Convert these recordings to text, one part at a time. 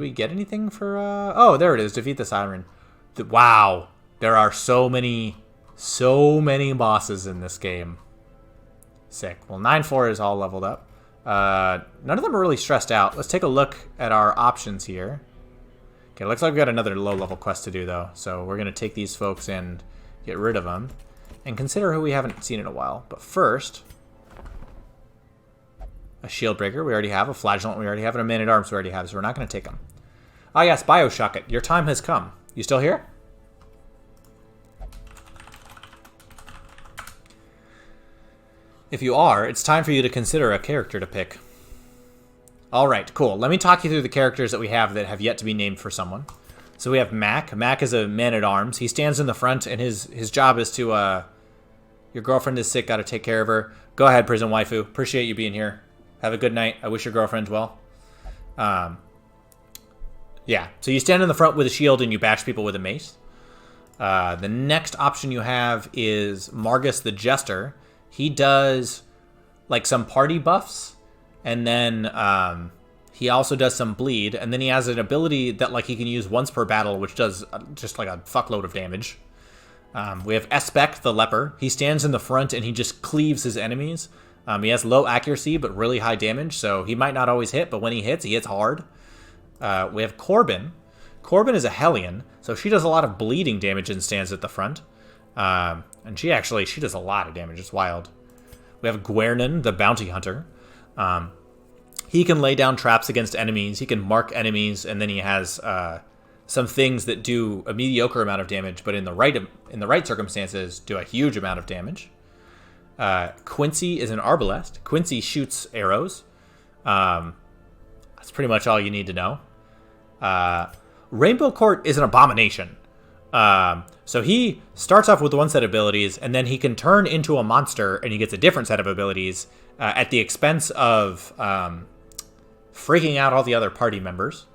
we get anything for... Oh, there it is. Defeat the Siren. Wow. There are so many bosses in this game. Sick. Well, 9-4 is all leveled up. None of them are really stressed out. Let's take a look at our options here. Okay, looks like we've got another low-level quest to do, though. So we're going to take these folks and get rid of them. And consider who we haven't seen in a while. But first, a shield breaker we already have, a flagellant we already have, and a man-at-arms we already have, so we're not going to take them. Ah, yes, Bioshock it. Your time has come. You still here? If you are, it's time for you to consider a character to pick. All right, cool. Let me talk you through the characters that we have that have yet to be named for someone. So we have Mac. Mac is a man-at-arms. He stands in the front, and his job is to... your girlfriend is sick, gotta take care of her. Go ahead, prison waifu. Appreciate you being here. Have a good night. I wish your girlfriend well. Yeah, so you stand in the front with a shield, and you bash people with a mace. The next option you have is Margus the Jester. He does, like, some party buffs, and then he also does some bleed, and then he has an ability that, like, he can use once per battle, which does just, like, a fuckload of damage. We have Espec the Leper. He stands in the front, and he just cleaves his enemies. He has low accuracy, but really high damage, so he might not always hit, but when he hits hard. We have Corbin. Corbin is a Hellion, so she does a lot of bleeding damage and stands at the front. And she does a lot of damage. It's wild. We have Guernan, the Bounty Hunter. He can lay down traps against enemies. He can mark enemies, and then he has some things that do a mediocre amount of damage, but in the right circumstances, do a huge amount of damage. Quincy is an Arbalest. Quincy shoots arrows. That's pretty much all you need to know. Rainbow Court is an abomination. So he starts off with one set of abilities, and then he can turn into a monster, and he gets a different set of abilities at the expense of freaking out all the other party members.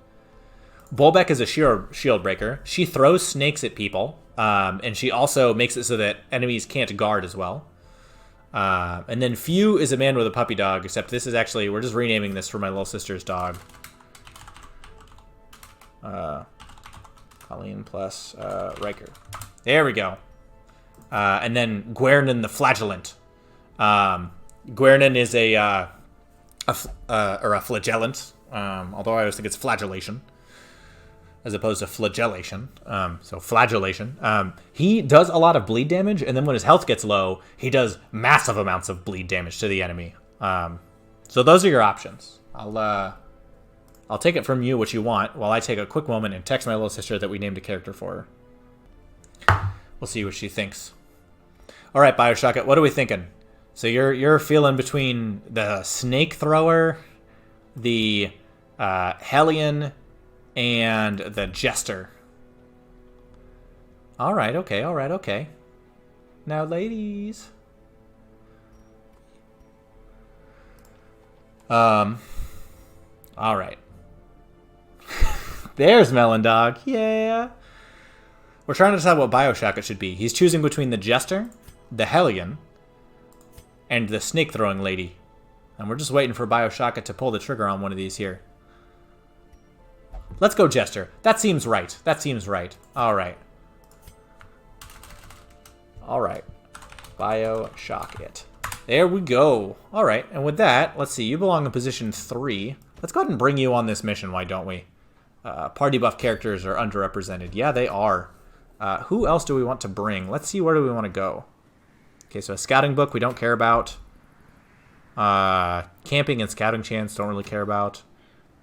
Bolbeck is a shield breaker. She throws snakes at people, and she also makes it so that enemies can't guard as well. And then Few is a man with a puppy dog, except this is actually, we're just renaming this for my little sister's dog. Colleen plus Riker. There we go. And then Guernan the Flagellant. Guernan is a flagellant, although I always think it's flagellation as opposed to flagellation. So flagellation. He does a lot of bleed damage, and then when his health gets low, he does massive amounts of bleed damage to the enemy. So those are your options. I'll take it from you what you want while I take a quick moment and text my little sister that we named a character for her. We'll see what she thinks. All right, Bioshock, what are we thinking? So you're feeling between the snake thrower, the Hellion, and the Jester. All right, okay. Now, ladies. All right. There's Melon Dog. Yeah. We're trying to decide what Bioshock it should be. He's choosing between the Jester, the Hellion, and the snake-throwing lady. And we're just waiting for Bioshock to pull the trigger on one of these here. Let's go Jester. That seems right. All right. Bioshock it. There we go. All right. And with that, let's see. You belong in position 3. Let's go ahead and bring you on this mission. Why don't we? Party buff characters are underrepresented. Yeah, they are. Who else do we want to bring? Let's see. Where do we want to go? Okay, so a scouting book we don't care about. Camping and scouting chance don't really care about.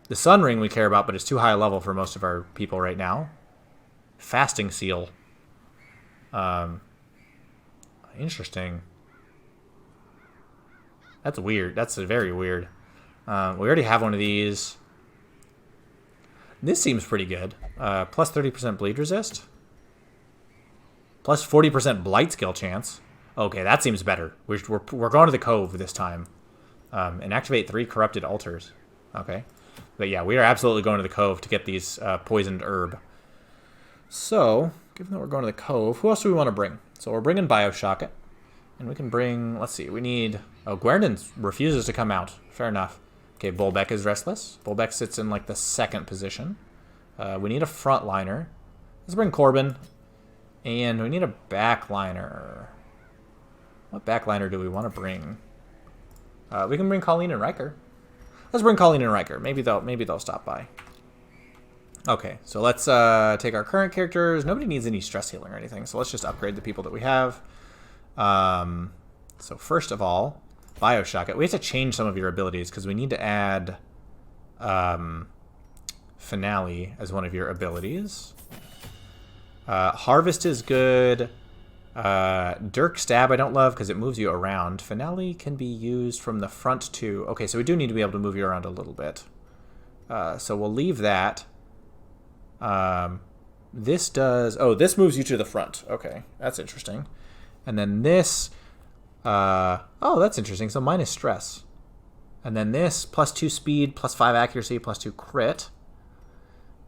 The Sun Ring we care about, but it's too high a level for most of our people right now. Fasting Seal. Interesting. That's weird. That's very weird. We already have one of these. This seems pretty good. Plus 30% bleed resist. Plus 40% blight skill chance. Okay, that seems better. We're going to the Cove this time. And activate 3 corrupted altars. Okay. But yeah, we are absolutely going to the Cove to get these poisoned herb. So, given that we're going to the Cove, who else do we want to bring? So we're bringing Bioshock it. And we can bring, let's see, we need... Oh, Guernan refuses to come out. Fair enough. Okay, Bolbeck is restless. Bolbeck sits in, like, the 2nd position. We need a frontliner. Let's bring Corbin. And we need a backliner. What backliner do we want to bring? We can bring Colleen and Riker. Let's bring Colleen and Riker. Maybe they'll stop by. Okay, so let's take our current characters. Nobody needs any stress healing or anything, so let's just upgrade the people that we have. So first of all, Bioshock It. We have to change some of your abilities because we need to add Finale as one of your abilities. Harvest is good. Dirk Stab I don't love because it moves you around. Finale can be used from the front too. Okay, so we do need to be able to move you around a little bit. So we'll leave that. This does... Oh, this moves you to the front. Okay, that's interesting. And then this... oh, that's interesting. So minus stress. And then this, +2 speed, +5 accuracy, +2 crit.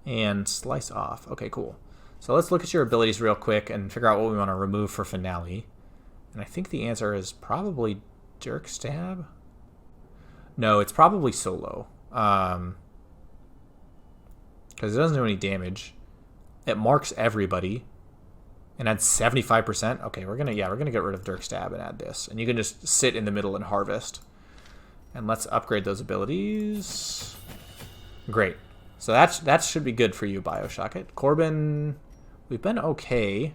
And slice off. Okay, cool. So let's look at your abilities real quick and figure out what we want to remove for Finale. And I think the answer is probably Dirk Stab. No, it's probably Solo. Because it doesn't do any damage. It marks everybody. And adds 75%. Okay, we're gonna get rid of Dirk Stab and add this. And you can just sit in the middle and harvest. And let's upgrade those abilities. Great. So that should be good for you, Bioshock It. Corbin, we've been okay.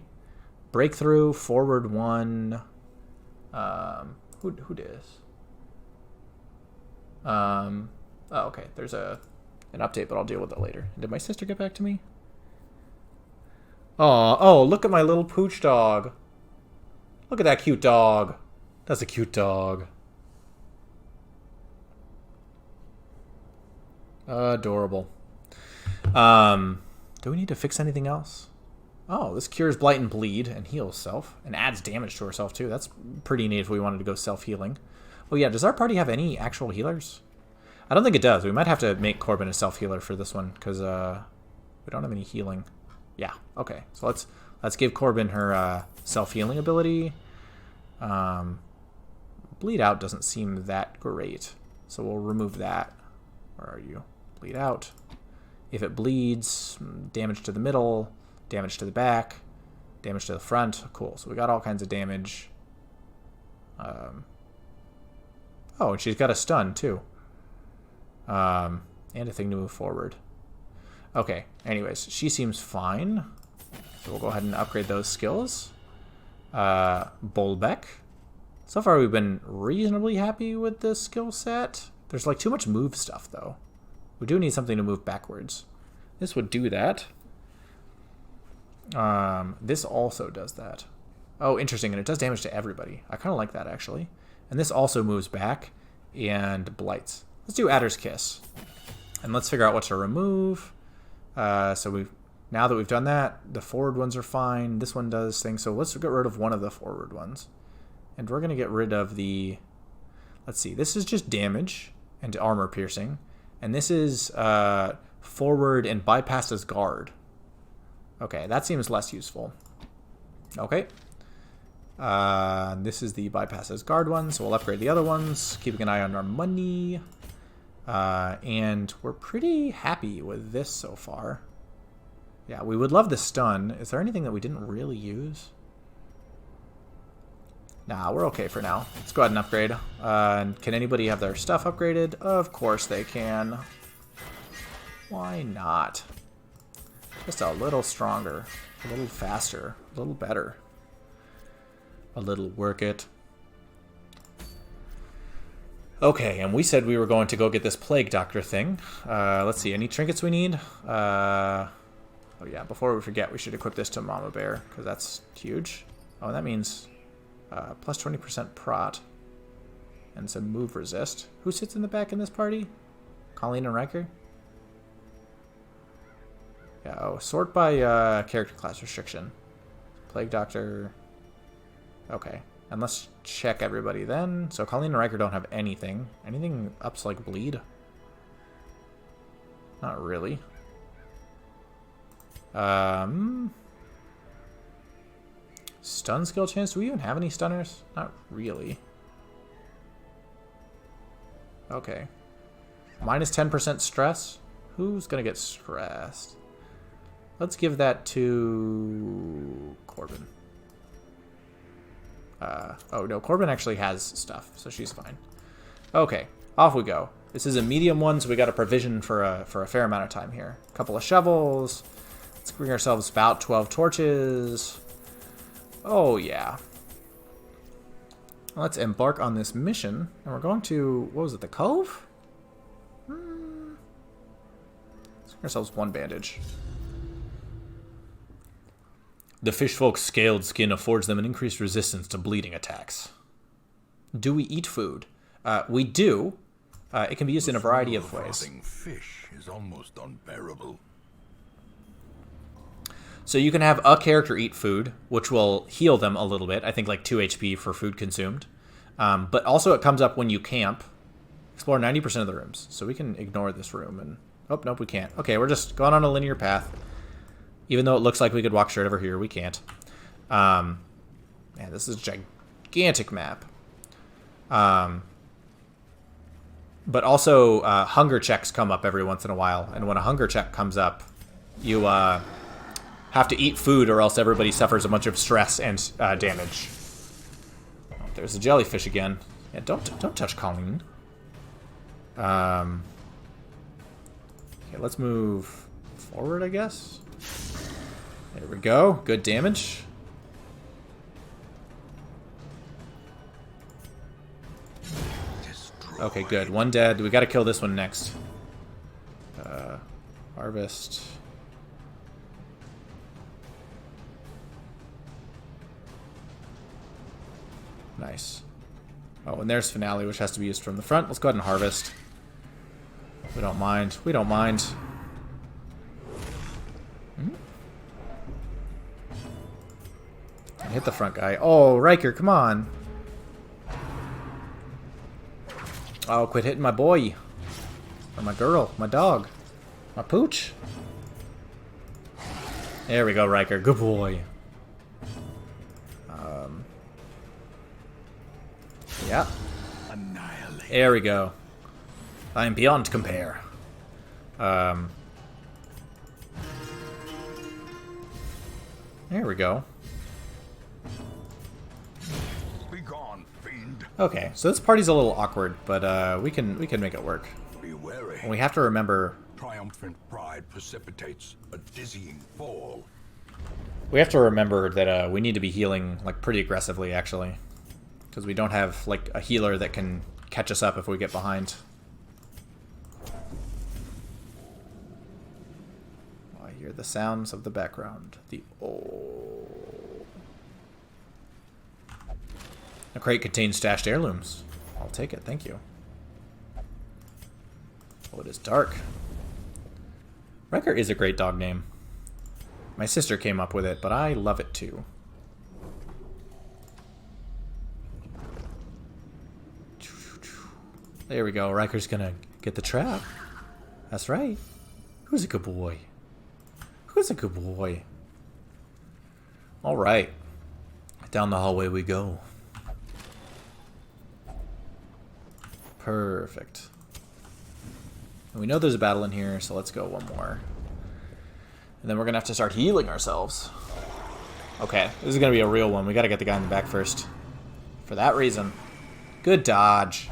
Breakthrough, forward 1. Who dis? Oh, okay. There's an update, but I'll deal with it later. Did my sister get back to me? Oh, look at my little pooch dog. Look at that cute dog. That's a cute dog. Adorable. Do we need to fix anything else? Oh, this cures Blight and Bleed and heals self and adds damage to herself too. That's pretty neat if we wanted to go self-healing. Oh yeah, does our party have any actual healers? I don't think it does. We might have to make Corbin a self-healer for this one because we don't have any healing. Yeah, okay. So let's give Corbin her self-healing ability. Bleed out doesn't seem that great, so we'll remove that. Where are you? Bleed out. If it bleeds, damage to the middle, damage to the back, damage to the front. Cool. So we got all kinds of damage. Oh, and she's got a stun too. And a thing to move forward. Okay. Anyways, she seems fine. So we'll go ahead and upgrade those skills. Bolbeck. So far we've been reasonably happy with this skill set. There's like too much move stuff though. We do need something to move backwards. This would do that. This also does that. Oh, interesting. And it does damage to everybody. I kind of like that, actually. And this also moves back and blights. Let's do Adder's Kiss. And let's figure out what to remove. Now that we've done that, the forward ones are fine. This one does things. So let's get rid of one of the forward ones. And we're going to get rid of the... Let's see. This is just damage and armor piercing. And this is forward and bypasses guard. Okay, that seems less useful. Okay. This is the bypasses guard one, so we'll upgrade the other ones, keeping an eye on our money. And we're pretty happy with this so far. Yeah, we would love the stun. Is there anything that we didn't really use? Nah, we're okay for now. Let's go ahead and upgrade. Can anybody have their stuff upgraded? Of course they can. Why not? Just a little stronger, a little faster, a little better. A little work it. Okay, and we said we were going to go get this Plague Doctor thing. Let's see, any trinkets we need? Oh yeah, before we forget, we should equip this to Mama Bear, because that's huge. Oh, that means plus 20% prot and some move resist. Who sits in the back in this party? Colleen and Riker? Yeah, oh, sort by character class restriction. Plague Doctor. Okay, and let's check everybody then. So Colleen and Riker don't have anything. Anything ups like bleed? Not really. Stun skill chance? Do we even have any stunners? Not really. Okay. Minus 10% stress? Who's gonna get stressed? Let's give that to Corbin. Oh, no, Corbin actually has stuff, so she's fine. Okay, off we go. This is a medium one, so we got a provision for a fair amount of time here. A couple of shovels. Let's bring ourselves about 12 torches. Oh, yeah. Let's embark on this mission. And we're going to, what was it, the Cove? Let's bring ourselves one bandage. The fishfolk's scaled skin affords them an increased resistance to bleeding attacks. Do we eat food? We do. It can be used in a variety of ways. Fish is almost unbearable. So you can have a character eat food, which will heal them a little bit. I think like 2 HP for food consumed. But also it comes up when you camp. Explore 90% of the rooms. So we can ignore this room. And oh, nope, we can't. Okay, we're just going on a linear path. Even though it looks like we could walk straight over here, we can't. Man, this is a gigantic map. But also, hunger checks come up every once in a while. And when a hunger check comes up, you have to eat food or else everybody suffers a bunch of stress and damage. Oh, there's a jellyfish again. Yeah, don't touch Colleen. Okay, let's move forward, I guess. There we go. Good damage. Okay, good. One dead. We got to kill this one next. Harvest. Nice. Oh, and there's Finale, which has to be used from the front. Let's go ahead and harvest. We don't mind. We don't mind. Hit the front guy. Oh, Riker, come on. Oh, quit hitting my boy. Or my girl. My dog. My pooch. There we go, Riker. Good boy. Yeah. There we go. I am beyond compare. There we go. Okay, so this party's a little awkward, but we can make it work. Be wary. And we have to remember. Triumphant pride precipitates a dizzying fall. We have to remember that we need to be healing like pretty aggressively, actually, because we don't have like a healer that can catch us up if we get behind. Oh, I hear the sounds of the background. The A crate contains stashed heirlooms. I'll take it, thank you. Oh, it is dark. Riker is a great dog name. My sister came up with it, but I love it too. There we go. Riker's gonna get the trap. That's right. Who's a good boy? Who's a good boy? All right. Down the hallway we go. Perfect. And we know there's a battle in here, so let's go one more. And then we're going to have to start healing ourselves. Okay, this is going to be a real one. We got to get the guy in the back first. For that reason. Good dodge.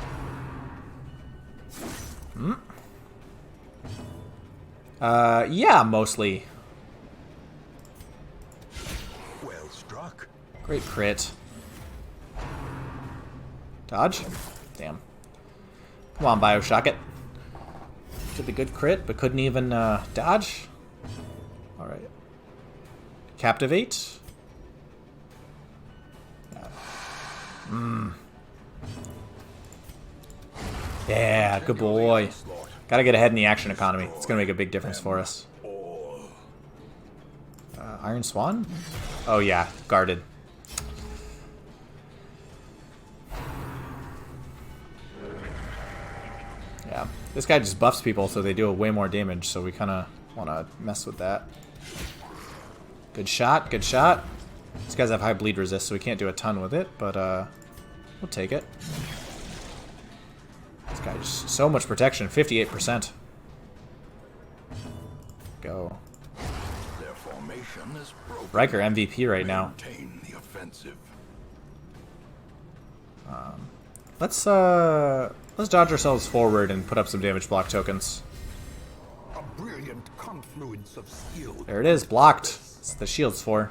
Yeah, mostly. Well struck. Great crit. Dodge? Damn. Come on, Bioshock it. Did the good crit, but couldn't even dodge. Alright. Captivate. Yeah, good boy. Gotta get ahead in the action economy. It's gonna make a big difference for us. Iron Swan? Oh yeah, guarded. Yeah, this guy just buffs people so they do way more damage, so we kind of want to mess with that. Good shot, good shot. These guys have high bleed resist, so we can't do a ton with it, but we'll take it. This guy just so much protection, 58%. Go. Their plan is broken. Riker MVP right now. Maintain the offensive. Let's dodge ourselves forward and put up some damage block tokens. A brilliant confluence of skill. There it is, blocked. That's what the shield's for.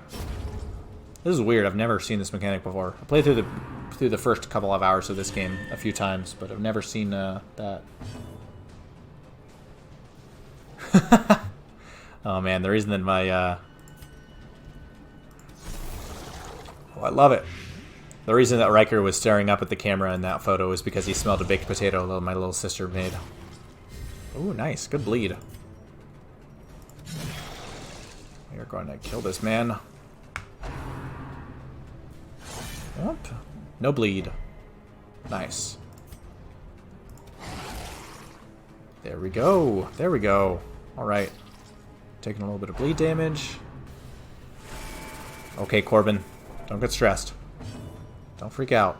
This is weird. I've never seen this mechanic before. I played through the first couple of hours of this game a few times, but I've never seen that. Oh man, the reason that my oh, I love it. The reason that Riker was staring up at the camera in that photo is because he smelled a baked potato that my little sister made. Ooh, nice. Good bleed. We're going to kill this man. Whoop. No bleed. Nice. There we go. There we go. Alright. Taking a little bit of bleed damage. Okay, Corbin. Don't get stressed. Don't freak out.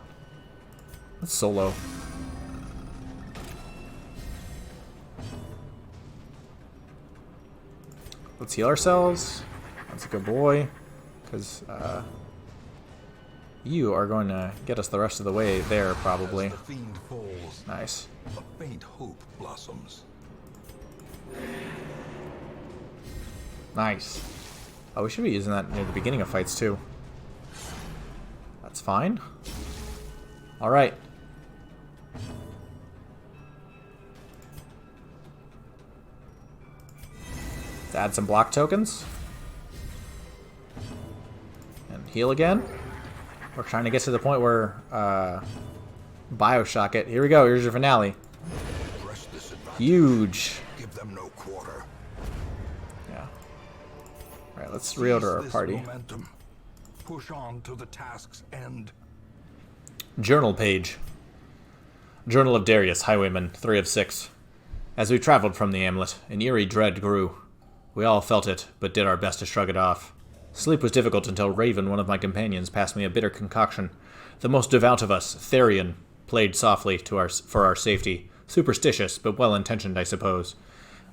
Let's solo. Let's heal ourselves. That's a good boy. Because, you are going to get us the rest of the way there, probably. As the fiend falls, Nice. a faint hope blossoms. Nice. Oh, we should be using that near the beginning of fights, too. That's fine. Alright. Let's add some block tokens. And heal again. We're trying to get to the point where Bioshock it. Here we go. Here's your finale. Press this advantage. Huge. Give them no quarter. Yeah. Alright, let's reorder our Seize this party. momentum. Push on to the task's end. Journal page. Journal of Darius, Highwayman, 3 of 6. As we traveled from the Amulet, an eerie dread grew. We all felt it, but did our best to shrug it off. Sleep was difficult until Raven, one of my companions, passed me a bitter concoction. The most devout of us, Therian, played softly for our safety. Superstitious, but well-intentioned, I suppose.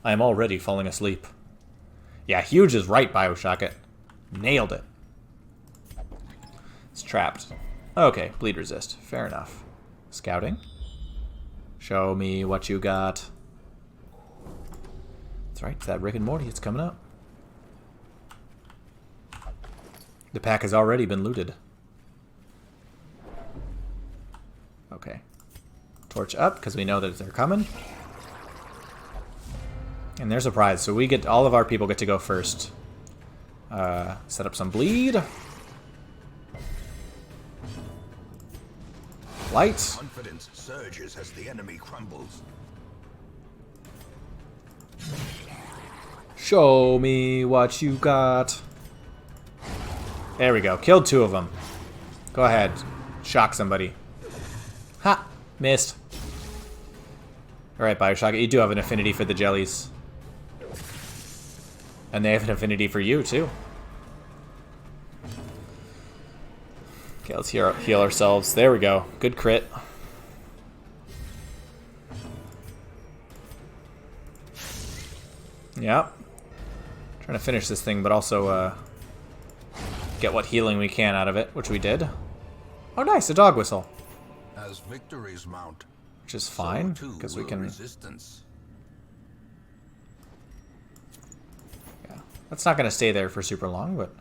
I am already falling asleep. Yeah, Huge is right, Bioshock it. Nailed it. It's trapped. Okay, bleed resist. Fair enough. Scouting. Show me what you got. That's right, it's that Rick and Morty. It's coming up. The pack has already been looted. Okay. Torch up, because we know that they're coming. And there's a prize, so we get all of our people get to go first. Set up some bleed. Lights. Confidence surges as the enemy crumbles. Show me what you got. There we go. Killed 2 of them. Go ahead. Shock somebody. Ha! Missed. Alright, Bioshock, you do have an affinity for the jellies. And they have an affinity for you, too. Okay, let's heal ourselves. There we go. Good crit. Yep. Trying to finish this thing, but also get what healing we can out of it, which we did. Oh, nice, a dog whistle. As victories mount, Which is fine, so too because we will can... resistance. Yeah. That's not going to stay there for super long, but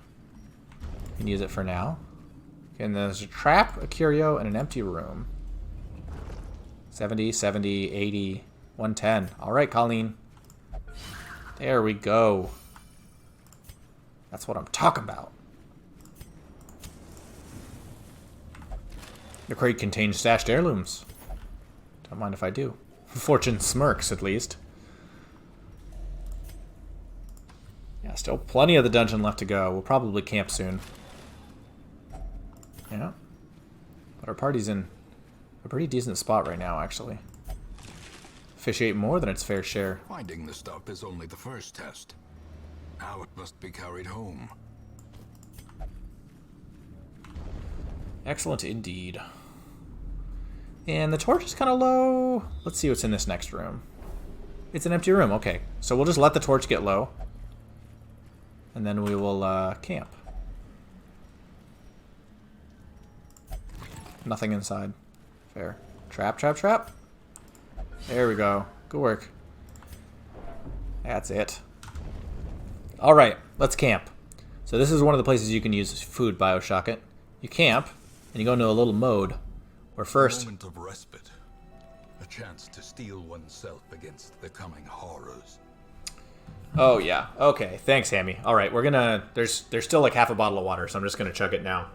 we can use it for now. Okay, and there's a trap, a curio, and an empty room. 70, 70, 80, 110. All right, Colleen. There we go. That's what I'm talking about. The crate contains stashed heirlooms. Don't mind if I do. Fortune smirks, at least. Yeah, still plenty of the dungeon left to go. We'll probably camp soon. Yeah. But our party's in a pretty decent spot right now, actually. Fish ate more than its fair share. Finding the stuff is only the first test. Now it must be carried home. Excellent indeed. And the torch is kind of low. Let's see what's in this next room. It's an empty room. Okay. So we'll just let the torch get low. and then we will camp. Nothing inside. Fair. Trap, trap, trap. There we go. Good work. That's it. Alright, let's camp. So this is one of the places you can use food, Bioshock it. You camp, and you go into a little mode where first... A moment of respite. A chance to steel oneself against the coming horrors. Oh, yeah. Okay, thanks, Hammy. Alright, we're gonna... There's still like half a bottle of water, so I'm just gonna chug it now.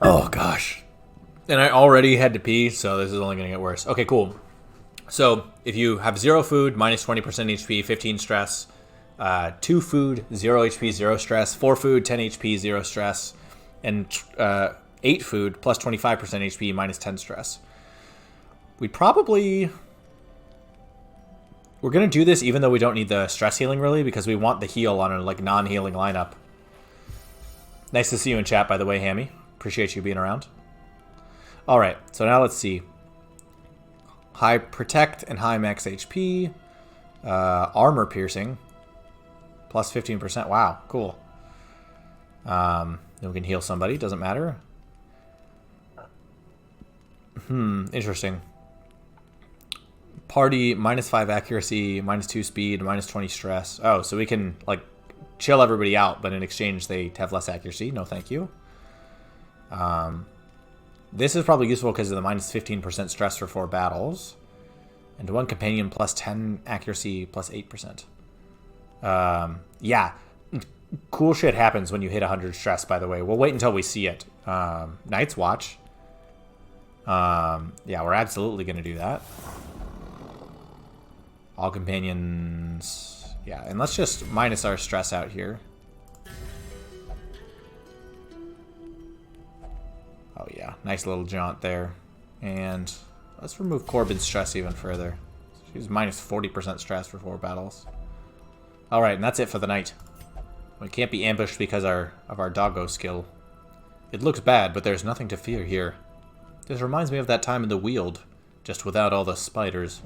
Oh, gosh. And I already had to pee, so this is only going to get worse. Okay, cool. So, if you have 0 food, minus 20% HP, 15 stress. 2 food, 0 HP, 0 stress. 4 food, 10 HP, 0 stress. And 8 food, plus 25% HP, minus 10 stress. We're going to do this even though we don't need the stress healing, really, because we want the heal on a non-healing lineup. Nice to see you in chat, by the way, Hammy. Appreciate you being around. Alright, so now let's see. High protect and high max HP. Armor piercing. Plus 15%. Wow, cool. Then we can heal somebody. Doesn't matter. Interesting. Party, minus 5 accuracy, minus 2 speed, minus 20 stress. Oh, so we can, chill everybody out, but in exchange they have less accuracy. No, thank you. This is probably useful because of the minus 15% stress for 4 battles. And 1 companion plus 10 accuracy plus 8%. Yeah. Cool shit happens when you hit 100 stress, by the way. We'll wait until we see it. Night's Watch. Yeah, we're absolutely going to do that. All companions... Yeah, and let's just minus our stress out here. Oh yeah, nice little jaunt there. And let's remove Corbin's stress even further. She's minus 40% stress for 4 battles. Alright, and that's it for the night. We can't be ambushed because of our doggo skill. It looks bad, but there's nothing to fear here. This reminds me of that time in the Weald, just without all the spiders.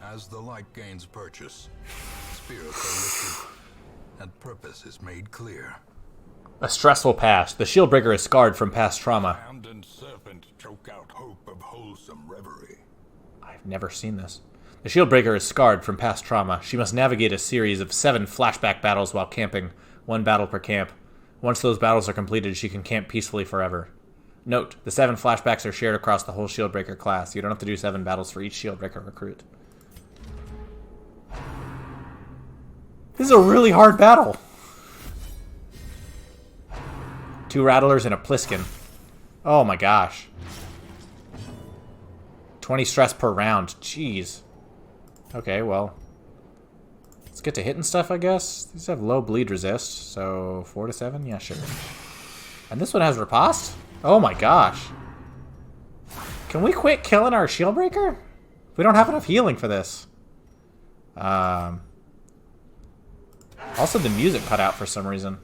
As the light gains purchase, spirits are lifted, and purpose is made clear. A stressful past. The Shieldbreaker is scarred from past trauma. Hand and serpent choke out hope of wholesome reverie. I've never seen this. The Shieldbreaker is scarred from past trauma. She must navigate a series of 7 flashback battles while camping. 1 battle per camp. Once those battles are completed, she can camp peacefully forever. Note, the 7 flashbacks are shared across the whole Shieldbreaker class. You don't have to do 7 battles for each Shieldbreaker recruit. This is a really hard battle. 2 Rattlers and a Pliskin. Oh my gosh. 20 stress per round. Jeez. Okay, well. Let's get to hitting stuff, I guess. These have low bleed resist, so 4 to 7? Yeah, sure. And this one has riposte? Oh my gosh. Can we quit killing our Shieldbreaker? We don't have enough healing for this. Also, the music cut out for some reason.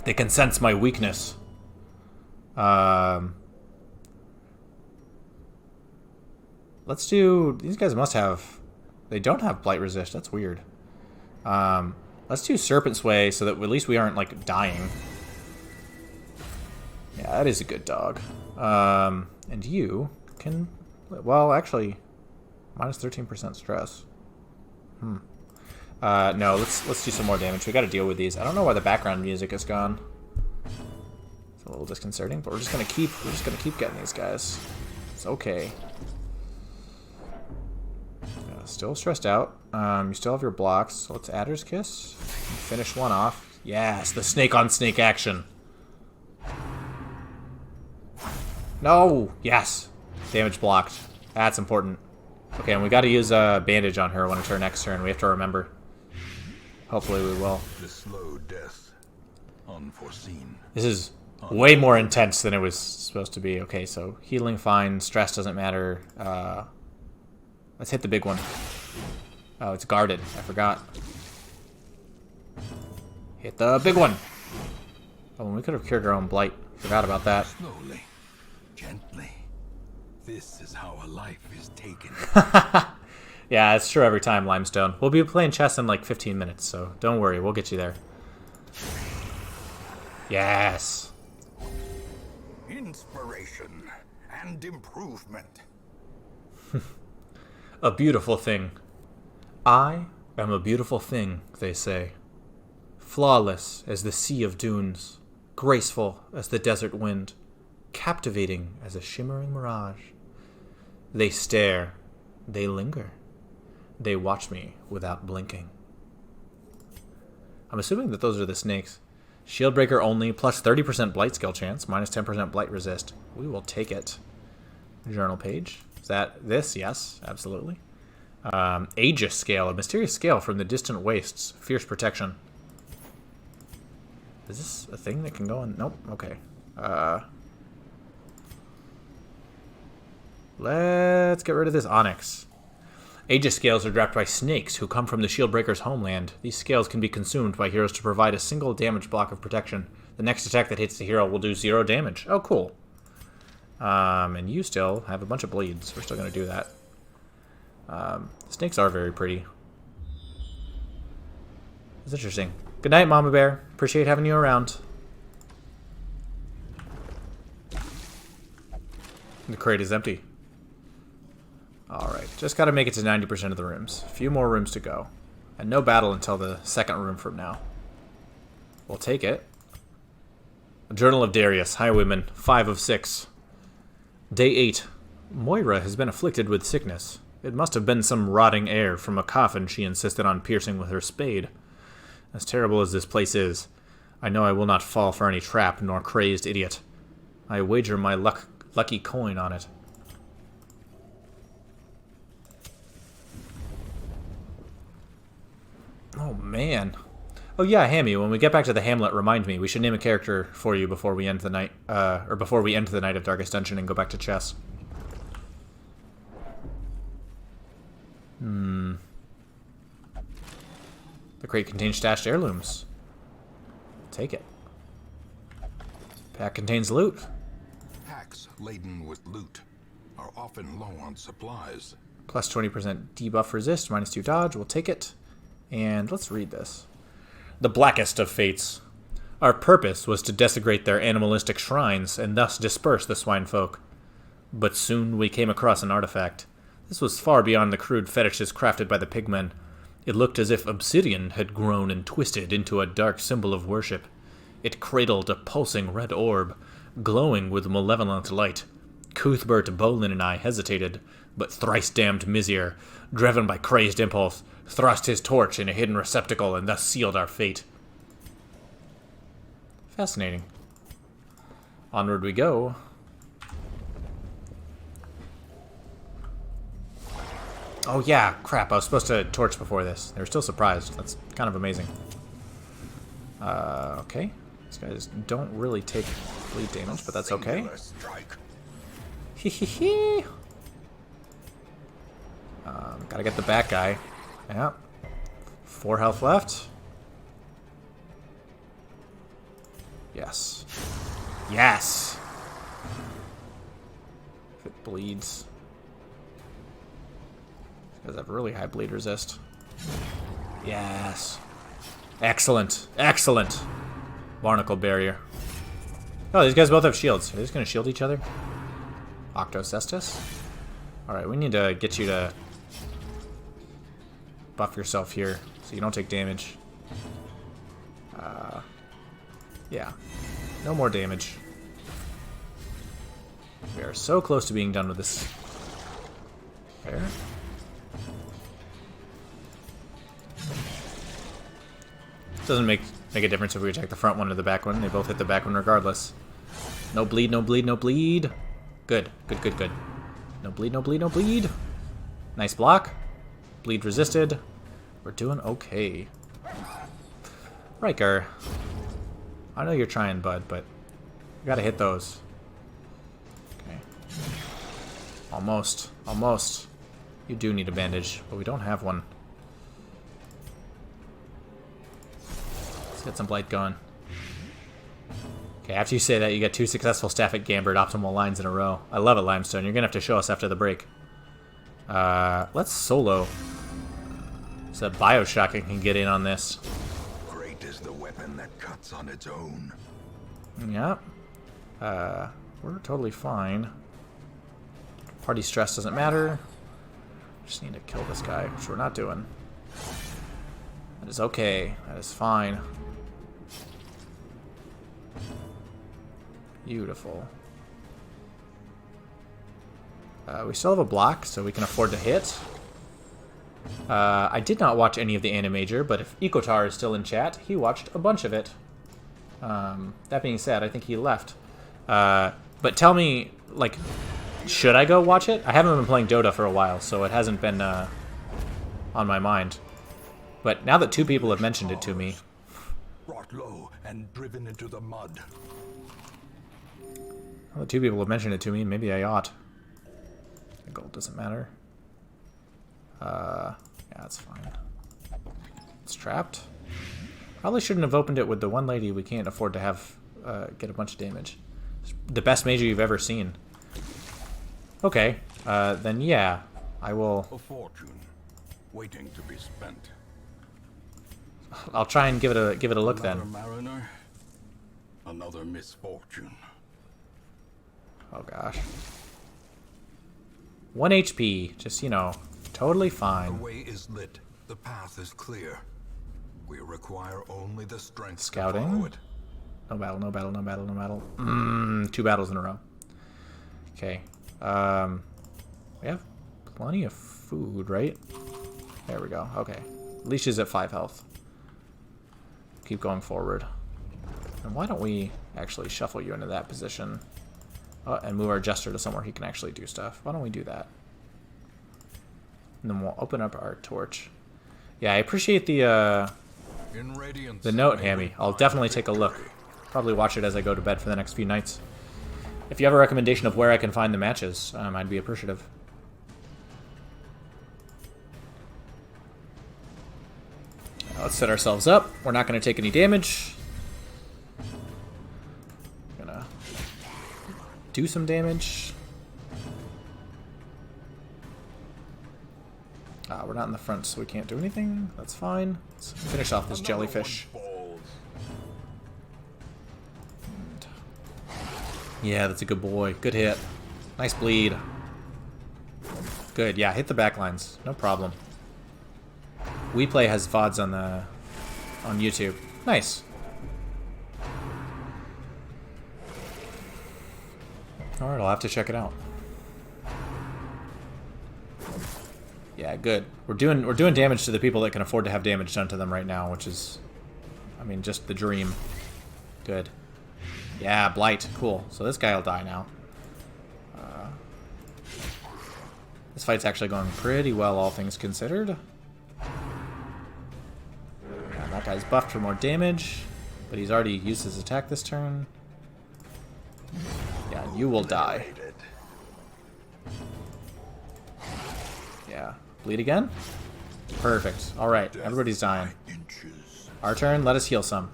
They can sense my weakness. Let's do... These guys must have... They don't have Blight Resist. That's weird. Let's do Serpent Sway so that at least we aren't, dying. Yeah, that is a good dog. And you can... Well, actually... Minus 13% stress. No, let's do some more damage. We gotta deal with these. I don't know why the background music is gone. It's a little disconcerting, but we're just gonna keep getting these guys. It's okay. Still stressed out. You still have your blocks, so let's Adder's Kiss. Finish one off. Yes, the snake on snake action. No! Yes! Damage blocked. That's important. Okay, and we gotta use a bandage on her when it's her next turn. We have to remember. Hopefully we will. The slow death, unforeseen. This is way more intense than it was supposed to be. Okay, so healing fine, stress doesn't matter. Let's hit the big one. Oh, it's guarded. I forgot. Hit the big one. Oh, and we could have cured our own blight. Forgot about that. Slowly, gently. This is how a life is taken. Yeah, it's true every time, Limestone. We'll be playing chess in like 15 minutes, so don't worry, we'll get you there. Yes. Inspiration and improvement. A beautiful thing. I am a beautiful thing, they say. Flawless as the sea of dunes, graceful as the desert wind, captivating as a shimmering mirage. They stare, they linger, they watch me without blinking. I'm assuming that those are the snakes. Shieldbreaker only, plus 30% blight skill chance, minus 10% blight resist. We will take it. Journal page. Is that this? Yes, absolutely. Aegis scale, a mysterious scale from the distant wastes. Fierce protection. Is this a thing that can go on? Nope. Okay. Let's get rid of this onyx. Aegis scales are dropped by snakes who come from the Shieldbreaker's homeland. These scales can be consumed by heroes to provide a single damage block of protection. The next attack that hits the hero will do 0 damage. Oh, cool. And you still have a bunch of bleeds. We're still going to do that. Snakes are very pretty. It's interesting. Good night, Mama Bear. Appreciate having you around. The crate is empty. Alright, just got to make it to 90% of the rooms. A few more rooms to go. And no battle until the second room from now. We'll take it. A Journal of Darius, Highwayman, 5 of 6. Day 8. Moira has been afflicted with sickness. It must have been some rotting air from a coffin she insisted on piercing with her spade. As terrible as this place is, I know I will not fall for any trap nor crazed idiot. I wager my lucky coin on it. Oh, man. Oh, yeah, Hammy, when we get back to the Hamlet, remind me. We should name a character for you before we end the night, or before we end the night of Darkest Dungeon and go back to chess. The crate contains stashed heirlooms. Take it. Pack contains loot. Packs laden with loot are often low on supplies. Plus 20% debuff resist, minus 2 dodge. We'll take it. And let's read this. The blackest of fates. Our purpose was to desecrate their animalistic shrines and thus disperse the swine folk. But soon we came across an artifact. This was far beyond the crude fetishes crafted by the pigmen. It looked as if obsidian had grown and twisted into a dark symbol of worship. It cradled a pulsing red orb, glowing with malevolent light. Cuthbert Bolin and I hesitated, but thrice-damned Mizir, driven by crazed impulse, thrust his torch in a hidden receptacle and thus sealed our fate. Fascinating. Onward we go. Oh yeah, crap, I was supposed to torch before this. They were still surprised. That's kind of amazing. Okay. These guys don't really take bleed damage, but that's okay. Hehehe. Gotta get the back guy. Yep. 4 health left. Yes. Yes! If it bleeds. These guys have really high bleed resist. Yes. Excellent. Excellent. Barnacle barrier. Oh, these guys both have shields. Are they just gonna shield each other? Octocestus? Alright, we need to get you to buff yourself here so you don't take damage. Yeah. No more damage. We are so close to being done with this. There. Doesn't make a difference if we attack the front one or the back one. They both hit the back one regardless. No bleed, no bleed, no bleed. Good, good, good, good. No bleed, no bleed, no bleed. Nice block. Bleed resisted. We're doing okay. Riker. I know you're trying, bud, but you gotta hit those. Okay. Almost. Almost. You do need a bandage, but we don't have one. Let's get some blight going. Okay, after you say that, you get 2 successful staff at Gambit optimal lines in a row. I love it, Limestone. You're going to have to show us after the break. Let's solo. So Bioshock can get in on this. Great is the weapon that cuts on its own. Yeah. We're totally fine. Party stress doesn't matter. Just need to kill this guy, which we're not doing. That is okay. That is fine. Beautiful. We still have a block, so we can afford to hit. I did not watch any of the Animajor, but if Ecotar is still in chat, he watched a bunch of it. That being said, I think he left. But tell me, like, should I go watch it? I haven't been playing Dota for a while, so it hasn't been on my mind. But now that 2 people have mentioned it to me... Brought low and driven into the mud. Now that 2 people have mentioned it to me, maybe I ought. The gold doesn't matter. Yeah, that's fine. It's trapped. Probably shouldn't have opened it with the one lady we can't afford to have get a bunch of damage. It's the best Major you've ever seen. Okay, then yeah, I will... A fortune waiting to be spent. I'll try and give it a look then. Another mariner, another misfortune. Oh gosh. 1 HP, just, you know, totally The fine. way is lit. The path is clear. We require only the strength Scouting? to follow it. No battle, no battle, no battle, no battle. 2 battles in a row. Okay. We have plenty of food, right? There we go. Okay. Leash is at 5 health. Keep going forward. And why don't we actually shuffle you into that position? And move our Jester to somewhere he can actually do stuff. Why don't we do that? And then we'll open up our torch. Yeah, I appreciate the note, Hammy. I'll definitely take a look. Probably watch it as I go to bed for the next few nights. If you have a recommendation of where I can find the matches, I'd be appreciative. Let's set ourselves up. We're not going to take any damage. Gonna do some damage. We're not in the front, so we can't do anything. That's fine. Let's finish off this jellyfish. Yeah, that's a good boy. Good hit. Nice bleed. Good. Yeah, hit the backlines. No problem. WePlay has VODs on YouTube. Nice. Alright, I'll have to check it out. Yeah, good. We're doing damage to the people that can afford to have damage done to them right now, which is, I mean, just the dream. Good. Yeah, Blight. Cool. So this guy will die now. This fight's actually going pretty well, all things considered. Yeah, that guy's buffed for more damage, but he's already used his attack this turn. Yeah, you will die. Yeah. Bleed again? Perfect. Alright, everybody's dying. Our turn, let us heal some.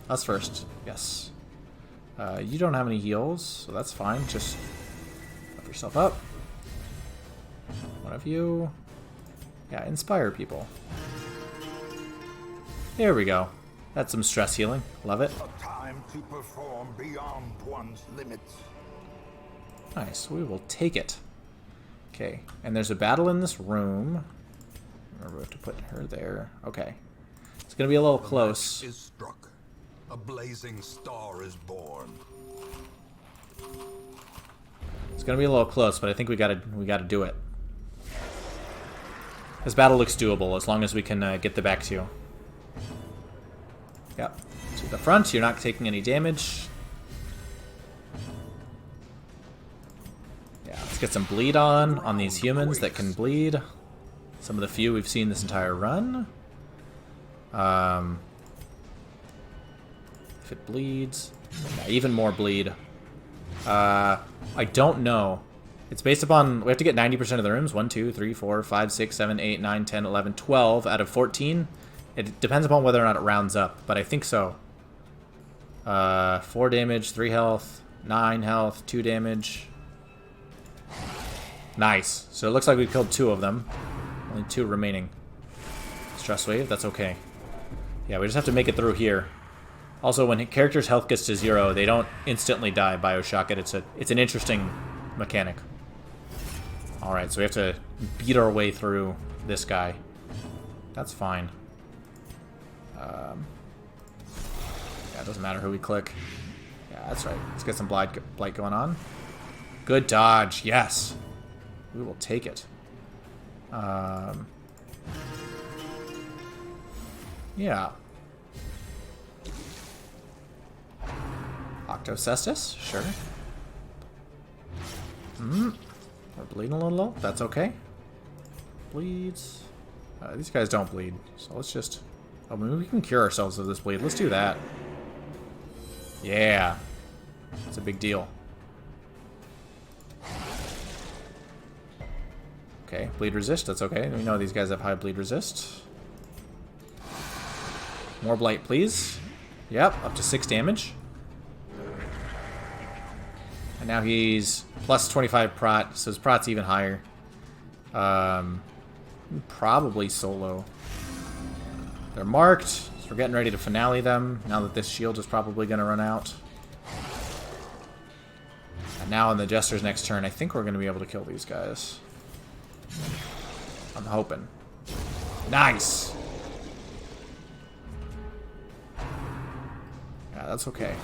Us first. Yes. You don't have any heals, so that's fine. Just buff yourself up. One of you. Yeah, inspire people. There we go. That's some stress healing. Love it. A time to perform beyond one's limits. Nice. We will take it. Okay. And there's a battle in this room. Remember, we have to put her there. Okay. It's going to be a little close. Is struck. A blazing star is born. It's going to be a little close, but I think we got to do it. This battle looks doable as long as we can get the back to you. Yep. To the front, you're not taking any damage. Yeah, let's get some bleed on these humans that can bleed. Some of the few we've seen this entire run. If it bleeds, yeah, even more bleed. I don't know. It's based upon, we have to get 90% of the rooms. 1, 2, 3, 4, 5, 6, 7, 8, 9, 10, 11, 12 out of 14. It depends upon whether or not it rounds up, but I think so. 4 damage, 3 health, 9 health, 2 damage. Nice. So it looks like we killed 2 of them. Only 2 remaining. Stress wave, that's okay. Yeah, we just have to make it through here. Also, when characters' health gets to 0, they don't instantly die. Bioshock it. It's an interesting mechanic. Alright, so we have to beat our way through this guy. That's fine. Yeah, it doesn't matter who we click. Yeah, that's right. Let's get some blight going on. Good dodge, yes. We will take it. Yeah. Octocestus, sure. We're bleeding a little. That's okay. Bleeds. These guys don't bleed, so let's just... Oh, maybe we can cure ourselves of this bleed. Let's do that. Yeah. It's a big deal. Okay, bleed resist, that's okay. We know these guys have high bleed resist. More blight, please. Yep, up to 6 damage. And now he's plus 25 prot, so his prot's even higher. Probably solo. They're marked, so we're getting ready to finale them, now that this shield is probably going to run out. And now on the Jester's next turn, I think we're going to be able to kill these guys. I'm hoping. Nice! Yeah, that's okay.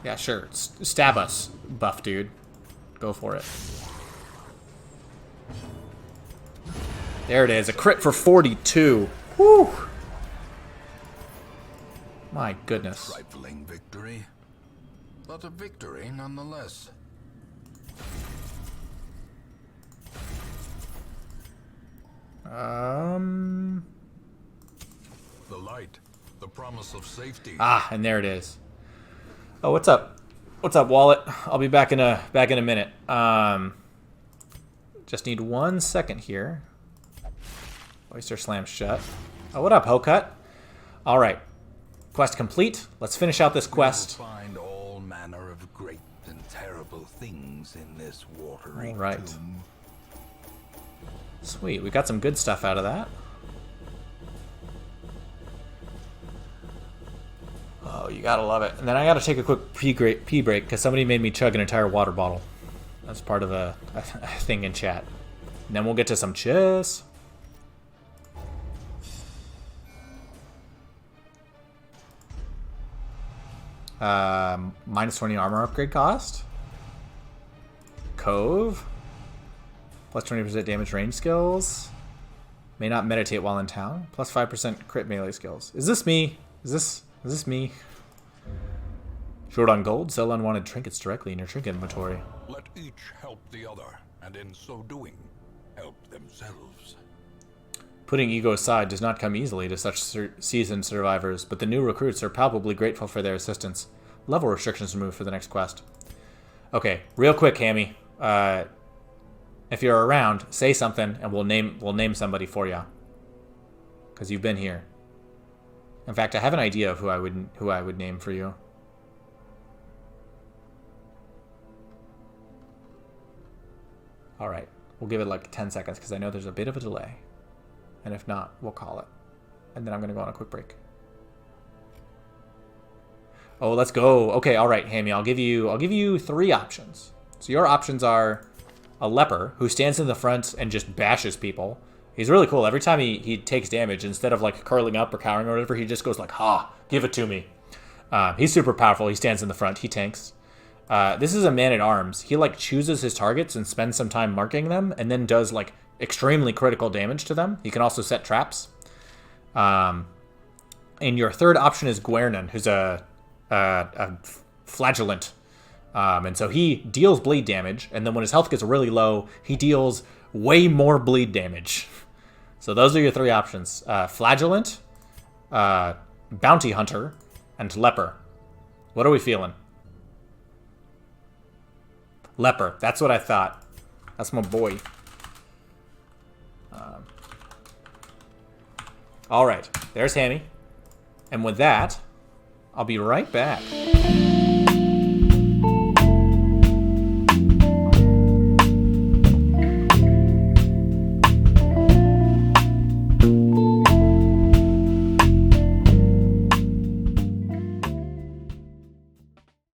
Yeah, sure. Stab us, buff dude. Go for it. There it is. A crit for 42. Whew! My goodness. Trifling victory, but a victory nonetheless. The light, the promise of safety. Ah, and there it is. Oh, what's up? What's up, Wallet? I'll be back in a minute. Just need 1 second here. Oyster slam shut. Oh, what up, Hokut? All right, quest complete. Let's finish out this quest. You'll find all manner of great and terrible things in this watery All right. tomb. Sweet, we got some good stuff out of that. Oh, you gotta love it. And then I gotta take a quick pee break because somebody made me chug an entire water bottle. That's part of a thing in chat. And then we'll get to some chess. Minus 20 armor upgrade cost. Cove. Plus 20% damage range skills. May not meditate while in town. Plus 5% crit melee skills. Is this me? Is this me? Short on gold, sell unwanted trinkets directly in your trinket inventory. Let each help the other, and in so doing, help themselves. Putting ego aside does not come easily to such seasoned survivors, but the new recruits are palpably grateful for their assistance. Level restrictions removed for the next quest. Okay, real quick, Hammy. If you're around, say something, and we'll name somebody for you. Because you've been here. In fact, I have an idea of who I would name for you. All right, we'll give it like 10 seconds because I know there's a bit of a delay. And if not, we'll call it. And then I'm going to go on a quick break. Oh, let's go. Okay, all right, Hammy, I'll give you 3 options. So your options are a leper who stands in the front and just bashes people. He's really cool. Every time he takes damage, instead of like curling up or cowering or whatever, he just goes like, ha, give it to me. He's super powerful. He stands in the front. He tanks. This is a man-at-arms. He like chooses his targets and spends some time marking them and then does like extremely critical damage to them. He can also set traps. And your third option is Guernan, who's a flagellant. And so he deals bleed damage, and then when his health gets really low, he deals way more bleed damage. So those are your 3 options. Flagellant, Bounty Hunter, and Leper. What are we feeling? Leper. That's what I thought. That's my boy. All right. There's Hammy. And with that, I'll be right back. Bye.